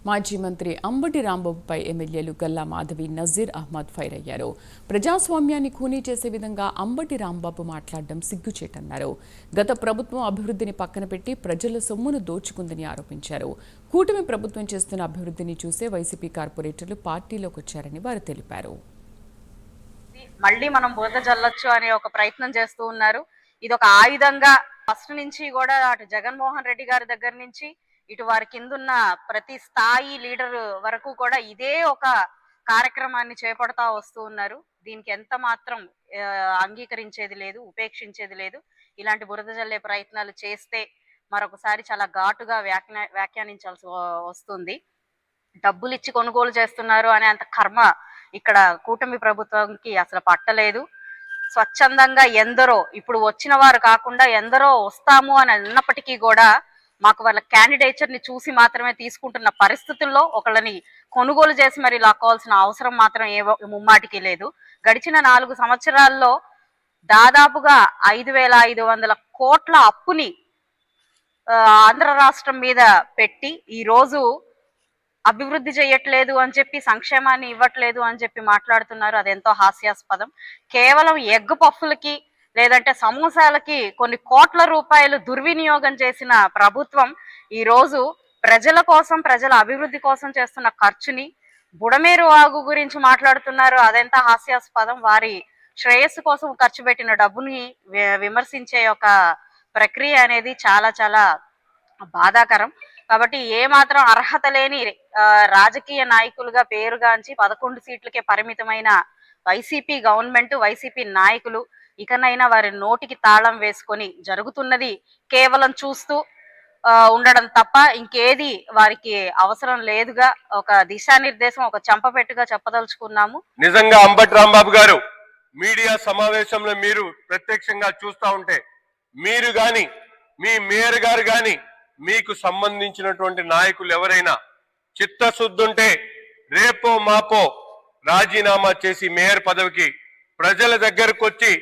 మాజీ మంత్రి అంబటి రాంబాబుపై ఎమ్మెల్యేలు గల్లా మాధవి, నజీర్ అహ్మద్ ఫైర్ అయ్యారు. ప్రజాస్వామ్యాన్ని ఖూనీ చేసే విధంగా అంబటి రాంబాబు మాట్లాడడం సిగ్గుచేటన్నారు. గత ప్రభుత్వం అభివృద్ధిని పక్కన పెట్టి ప్రజల సొమ్మును దోచుకుందని ఆరోపించారు. కూటమి ప్రభుత్వం చేస్తున్న అభివృద్ధిని చూసే వైసీపీ కార్పొరేటర్లు పార్టీలోకి వచ్చారని వారు తెలిపారు. మళ్ళీ మనం బురద జల్లొచ్చు అనే ఒక ప్రయత్నం చేస్తూ ఉన్నారు. ఇది ఒక ఆయుధంగా ఫస్ట్ నుంచి కూడా అటు జగన్మోహన్ రెడ్డి గారి దగ్గర నుంచి ఇటు వారి కిందున్న ప్రతి స్థాయి లీడర్ వరకు కూడా ఇదే ఒక కార్యక్రమాన్ని చేపడతా వస్తూ ఉన్నారు. దీనికి ఎంత మాత్రం అంగీకరించేది లేదు, ఉపేక్షించేది లేదు. ఇలాంటి బురద జల్లే ప్రయత్నాలు చేస్తే మరొకసారి చాలా ఘాటుగా వ్యాఖ్యానించాల్సి వస్తుంది. డబ్బులు ఇచ్చి కొనుగోలు చేస్తున్నారు అనే అంత కర్మ ఇక్కడ కూటమి ప్రభుత్వానికి అసలు పట్టలేదు. స్వచ్ఛందంగా ఎందరో ఇప్పుడు వచ్చిన వారు కాకుండా ఎందరో వస్తాము అని అన్నప్పటికీ కూడా మాకు వాళ్ళ క్యాండిడేచర్ ని చూసి మాత్రమే తీసుకుంటున్న పరిస్థితుల్లో ఒకళ్ళని కొనుగోలు చేసి మరి లాక్కోవాల్సిన అవసరం మాత్రం ముమ్మాటికి లేదు. గడిచిన 4 సంవత్సరాల్లో దాదాపుగా 5,500 కోట్ల అప్పుని ఆంధ్ర రాష్ట్రం మీద పెట్టి ఈ రోజు అభివృద్ధి చేయట్లేదు అని చెప్పి, సంక్షేమాన్ని ఇవ్వట్లేదు అని చెప్పి మాట్లాడుతున్నారు. అదెంతో హాస్యాస్పదం. కేవలం ఎగ్ పఫ్ఫులకి లేదంటే సమోసాలకి కొన్ని కోట్ల రూపాయలు దుర్వినియోగం చేసిన ప్రభుత్వం ఈ రోజు ప్రజల కోసం, ప్రజల అభివృద్ధి కోసం చేస్తున్న ఖర్చుని, బుడమేరు వాగు గురించి మాట్లాడుతున్నారు. అదెంత హాస్యాస్పదం. వారి శ్రేయస్సు కోసం ఖర్చు పెట్టిన డబ్బుని విమర్శించే ఒక ప్రక్రియ అనేది చాలా చాలా బాధాకరం. కాబట్టి ఏ మాత్రం అర్హత లేని రాజకీయ నాయకులుగా పేరుగాంచి 11 సీట్లకే పరిమితమైన వైసీపీ గవర్నమెంట్, వైసీపీ నాయకులు ఇకనైనా వారి నోటికి తాళం వేసుకొని జరుగుతున్నది కేవలం చూస్తూ ఉండడం తప్ప ఇంకేది వారికి అవసరం లేదుగా ఒక దిశానిర్దేశం, ఒక చెంపపెట్టుగా చెప్పదలుచుకున్నాము. నిజంగా అంబటి రాంబాబు గారు మీడియా సమావేశంలో మీరు ప్రత్యక్షంగా చూస్తా ఉంటే, మీరు గాని మీ మేయర్ గారు గాని మీకు సంబంధించినటువంటి నాయకులు ఎవరైనా చిత్తశుద్ధి ఉంటే రేపో మాపో రాజీనామా చేసి మేయర్ పదవికి ప్రజల దగ్గరకు వచ్చి,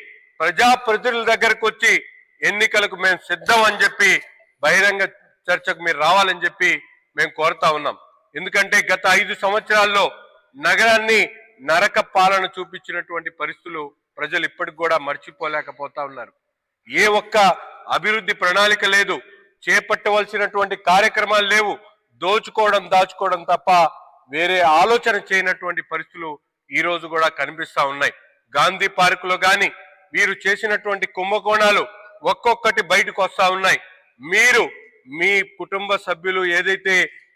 ప్రజాప్రతినిధుల దగ్గరకు వచ్చి ఎన్నికలకు మేము సిద్ధం అని చెప్పి బహిరంగ చర్చకు మీరు రావాలని చెప్పి మేము కోరుతా ఉన్నాం. ఎందుకంటే గత 5 సంవత్సరాల్లో నగరాన్ని నరక పాలన చూపించినటువంటి పరిస్థితులు ప్రజలు ఇప్పటికి కూడా మర్చిపోలేకపోతా ఉన్నారు. ఏ ఒక్క అభివృద్ధి ప్రణాళిక లేదు, చేపట్టవలసినటువంటి కార్యక్రమాలు లేవు. దోచుకోవడం, దాచుకోవడం తప్ప వేరే ఆలోచన చేయనటువంటి పరిస్థితులు ఈ రోజు కూడా కనిపిస్తా ఉన్నాయి. గాంధీ పార్కులో గాని వీరు చేసినటువంటి కుంభకోణాలు ఒక్కొక్కటి బయటకు వస్తా ఉన్నాయి. మీరు మీ కుటుంబ సభ్యులు ఏదైతే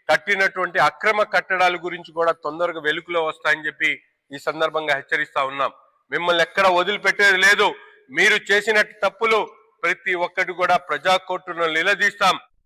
కట్టినటువంటి అక్రమ కట్టడాల గురించి కూడా తొందరగా వెలుగులో వస్తాయని చెప్పి ఈ సందర్భంగా హెచ్చరిస్తా ఉన్నాం. మిమ్మల్ని ఎక్కడ వదిలిపెట్టేది లేదు. మీరు చేసిన తప్పులు ప్రతి ఒక్కటి కూడా ప్రజా కోర్టును నిలదీస్తాం.